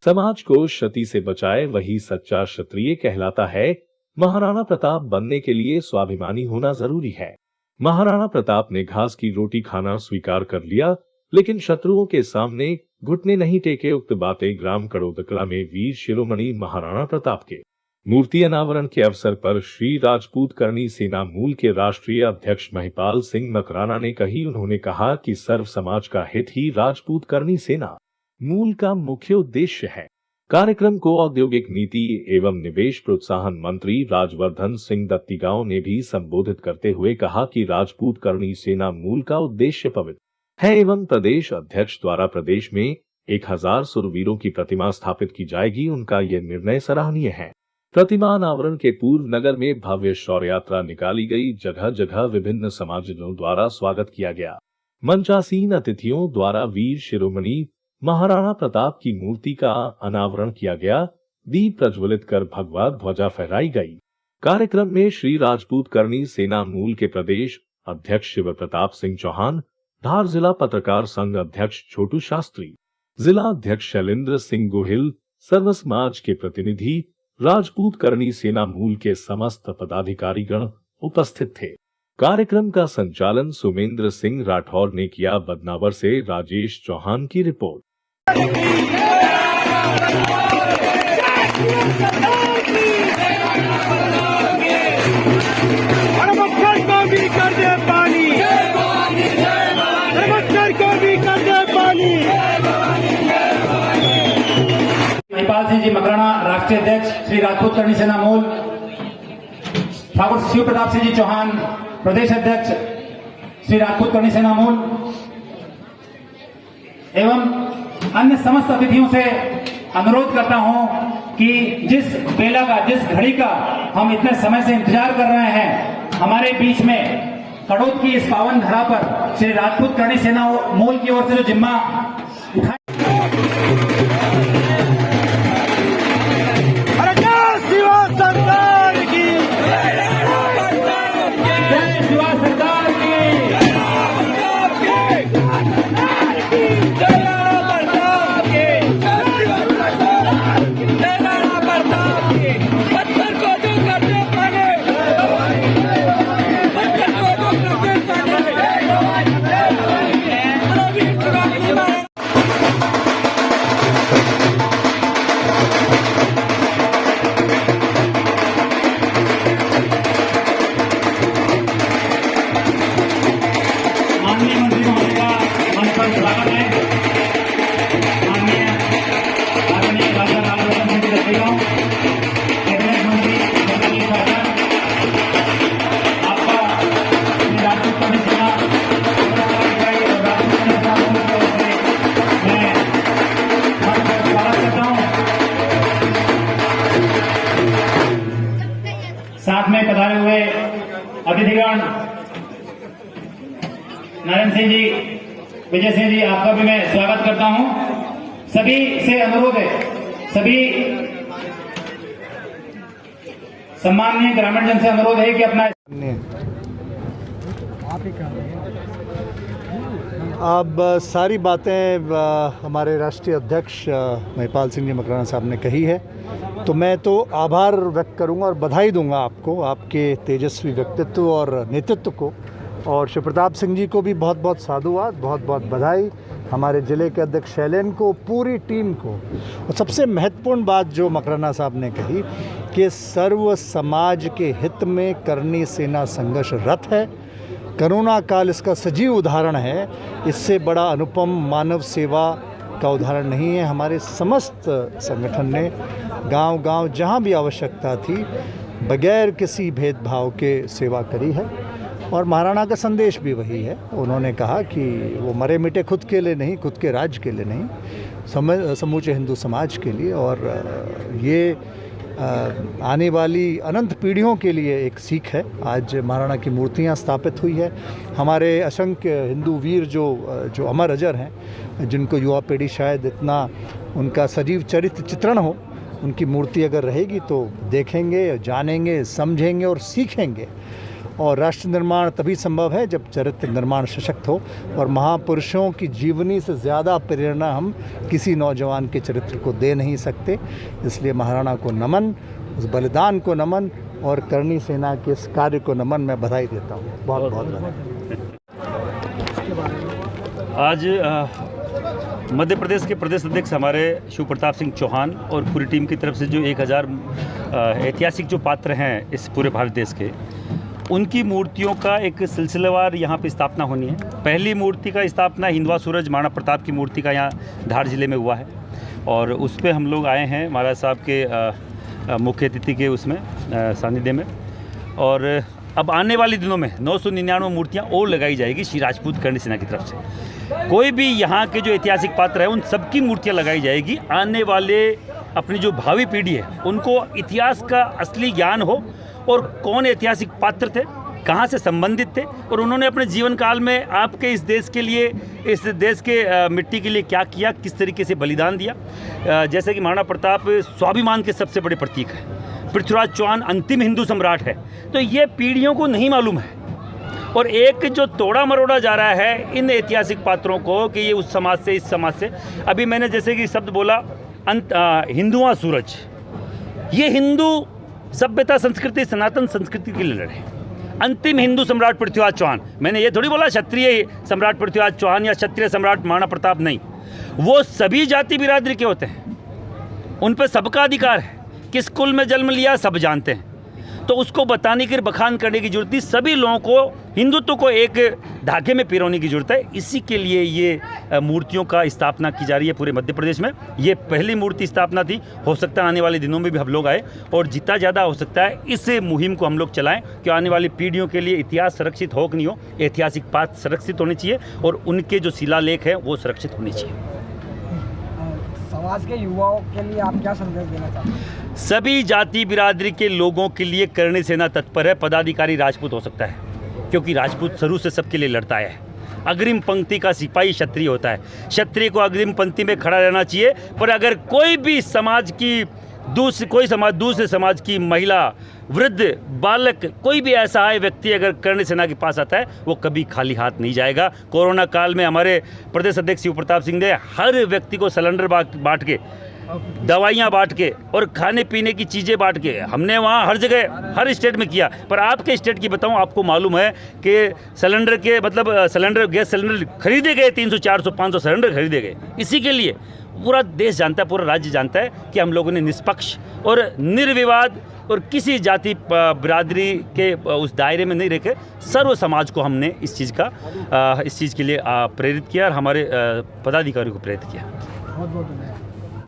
समाज को क्षति से बचाए वही सच्चा क्षत्रिय कहलाता है। महाराणा प्रताप बनने के लिए स्वाभिमानी होना जरूरी है। महाराणा प्रताप ने घास की रोटी खाना स्वीकार कर लिया, लेकिन शत्रुओं के सामने घुटने नहीं टेके। उक्त बातें ग्राम कड़ोदकला में वीर शिरोमणि महाराणा प्रताप के मूर्ति अनावरण के अवसर पर श्री राजपूत करणी सेना मूल के राष्ट्रीय अध्यक्ष महिपाल सिंह मकराना ने कही। उन्होंने कहा कि सर्व समाज का हित ही राजपूत करणी सेना मूल का मुख्य उद्देश्य है। कार्यक्रम को औद्योगिक नीति एवं निवेश प्रोत्साहन मंत्री राजवर्धन सिंह दत्तीगांव ने भी संबोधित करते हुए कहा कि राजपूत करणी सेना मूल का उद्देश्य पवित्र है एवं प्रदेश अध्यक्ष द्वारा प्रदेश में 1000 सुरवीरों की प्रतिमा स्थापित की जाएगी। उनका यह निर्णय सराहनीय है। प्रतिमा अनावरण के पूर्व नगर में भव्य शौर्य यात्रा निकाली गई। जगह जगह विभिन्न समाजों द्वारा स्वागत किया गया। मंचासीन अतिथियों द्वारा वीर शिरोमणि महाराणा प्रताप की मूर्ति का अनावरण किया गया। दीप प्रज्वलित कर भगवा ध्वजा फहराई गई। कार्यक्रम में श्री राजपूत करणी सेना मूल के प्रदेश अध्यक्ष शिव प्रताप सिंह चौहान, धार जिला पत्रकार संघ अध्यक्ष छोटू शास्त्री, जिला अध्यक्ष शैलेंद्र सिंह गोहिल, सर्व समाज के प्रतिनिधि, राजपूत करणी सेना मूल के समस्त पदाधिकारीगण उपस्थित थे। कार्यक्रम का संचालन सुमेंद्र सिंह राठौर ने किया। बदनावर से राजेश चौहान की रिपोर्ट। महिपाल सिंह जी मकराना, राष्ट्रीय अध्यक्ष श्री राजपूत करणी सेना मूल, ठाकुर शिव प्रताप सिंह जी चौहान, प्रदेश अध्यक्ष श्री राजपूत करणी सेना मूल एवं अन्य समस्त अतिथियों से अनुरोध करता हूं कि जिस बेला का, जिस घड़ी का हम इतने समय से इंतजार कर रहे हैं, हमारे बीच में कड़ोद की इस पावन धरा पर श्री राजपूत करणी सेना मूल की ओर से जो जिम्मा उठाया साथ में पधारे हुए अतिथिगण नारायण सिंह जी, विजय सिंह जी, आपका भी मैं स्वागत करता हूं। सभी से अनुरोध है, सभी सम्माननीय ग्रामीण जन से अनुरोध है कि अपना अब सारी बातें हमारे राष्ट्रीय अध्यक्ष महिपाल सिंह जी मकराना साहब ने कही है, तो मैं तो आभार व्यक्त करूंगा और बधाई दूंगा आपको, आपके तेजस्वी व्यक्तित्व और नेतृत्व को, और शिव प्रताप सिंह जी को भी बहुत बहुत साधुवाद, बहुत बहुत बधाई, हमारे ज़िले के अध्यक्ष शैलेन को, पूरी टीम को। और सबसे महत्वपूर्ण बात जो मकराना साहब ने कही कि सर्व समाज के हित में करणी सेना संघर्षरत है। कोरोना काल इसका सजीव उदाहरण है। इससे बड़ा अनुपम मानव सेवा का उदाहरण नहीं है। हमारे समस्त संगठन ने गांव-गांव जहां भी आवश्यकता थी बगैर किसी भेदभाव के सेवा करी है, और महाराणा का संदेश भी वही है। उन्होंने कहा कि वो मरे मिटे खुद के लिए नहीं, खुद के राज्य के लिए नहीं, समूचे हिंदू समाज के लिए, और ये आने वाली अनंत पीढ़ियों के लिए एक सीख है। आज महाराणा की मूर्तियां स्थापित हुई है। हमारे असंख्य हिंदू वीर जो अमर अजर हैं, जिनको युवा पीढ़ी शायद इतना उनका सजीव चरित्र चित्रण हो, उनकी मूर्ति अगर रहेगी तो देखेंगे, जानेंगे, समझेंगे और सीखेंगे। और राष्ट्र निर्माण तभी संभव है जब चरित्र निर्माण सशक्त हो, और महापुरुषों की जीवनी से ज़्यादा प्रेरणा हम किसी नौजवान के चरित्र को दे नहीं सकते। इसलिए महाराणा को नमन, उस बलिदान को नमन और करणी सेना के इस कार्य को नमन। मैं बधाई देता हूँ, बहुत बहुत बधाई। आज मध्य प्रदेश के प्रदेश अध्यक्ष हमारे शिव प्रताप सिंह चौहान और पूरी टीम की तरफ से जो 1000 ऐतिहासिक जो पात्र हैं इस पूरे भारत देश के, उनकी मूर्तियों का एक सिलसिलेवार यहाँ पे स्थापना होनी है। पहली मूर्ति का स्थापना हिंदवा सूरज महाराणा प्रताप की मूर्ति का यहाँ धार जिले में हुआ है, और उस पर हम लोग आए हैं महाराज साहब के मुख्य अतिथि के उसमें सानिध्य में। और अब आने वाले दिनों में 999 मूर्तियाँ और लगाई जाएगी श्री राजपूत करणी सेना की तरफ से। कोई भी यहाँ के जो ऐतिहासिक पात्र हैं उन सबकी मूर्तियाँ लगाई जाएगी। आने वाले अपनी जो भावी पीढ़ी है उनको इतिहास का असली ज्ञान हो, और कौन ऐतिहासिक पात्र थे, कहाँ से संबंधित थे, और उन्होंने अपने जीवन काल में आपके इस देश के लिए, इस देश के मिट्टी के लिए क्या किया, किस तरीके से बलिदान दिया। जैसे कि महाराणा प्रताप स्वाभिमान के सबसे बड़े प्रतीक है, पृथ्वीराज चौहान अंतिम हिंदू सम्राट है, तो ये पीढ़ियों को नहीं मालूम है। और एक जो तोड़ा मरोड़ा जा रहा है इन ऐतिहासिक पात्रों को कि ये उस समाज से, इस समाज से। अभी मैंने जैसे कि शब्द बोला हिंदुआ सूरज, ये हिंदू सभ्यता संस्कृति सनातन संस्कृति के लिए लड़े। अंतिम हिंदू सम्राट पृथ्वीराज चौहान, मैंने ये थोड़ी बोला क्षत्रिय सम्राट पृथ्वीराज चौहान या क्षत्रिय सम्राट महाराणा प्रताप, नहीं, वो सभी जाति बिरादरी के होते हैं, उन पर सबका अधिकार है। किस कुल में जन्म लिया सब जानते हैं, तो उसको बताने की, बखान करने की जरूरत नहीं। सभी लोगों को, हिंदुत्व को एक धागे में पिरोने की जरूरत है। इसी के लिए ये मूर्तियों का स्थापना की जा रही है पूरे मध्य प्रदेश में। ये पहली मूर्ति स्थापना थी, हो सकता है आने वाले दिनों में भी हम लोग आए, और जितना ज़्यादा हो सकता है इस मुहिम को हम लोग चलाएं कि आने वाली पीढ़ियों के लिए इतिहास सुरक्षित हो कि नहीं हो, ऐतिहासिक पात्र सुरक्षित होने चाहिए, और उनके जो शिलालेख हैं वो सुरक्षित होने चाहिए। समाज के युवाओं के लिए आप क्या संदेश देना चाहते हैं? सभी जाति बिरादरी के लोगों के लिए करणी सेना तत्पर है। पदाधिकारी राजपूत हो सकता है, क्योंकि राजपूत शुरू से सबके लिए लड़ता है। अग्रिम पंक्ति का सिपाही क्षत्रिय होता है, क्षत्रिय को अग्रिम पंक्ति में खड़ा रहना चाहिए। पर अगर कोई भी समाज की दूसरे समाज की महिला, वृद्ध, बालक, कोई भी ऐसा है व्यक्ति अगर करणी सेना के पास आता है, वो कभी खाली हाथ नहीं जाएगा। कोरोना काल में हमारे प्रदेश अध्यक्ष शिव प्रताप सिंह ने हर व्यक्ति को सिलेंडर बांट के, दवाइयाँ बांट के और खाने पीने की चीज़ें बांट के, हमने वहाँ हर जगह हर स्टेट में किया। पर आपके स्टेट की बताऊँ, आपको मालूम है कि सिलेंडर के सिलेंडर, गैस सिलेंडर खरीदे गए, 300, 400, 500 सिलेंडर खरीदे गए। इसी के लिए पूरा देश जानता है, पूरा राज्य जानता है कि हम लोगों ने निष्पक्ष और निर्विवाद और किसी जाति बिरादरी के उस दायरे में नहीं रखे, सर्व समाज को हमने इस चीज़ के लिए प्रेरित किया और हमारे पदाधिकारियों को प्रेरित किया। बहुत बहुत धन्यवाद।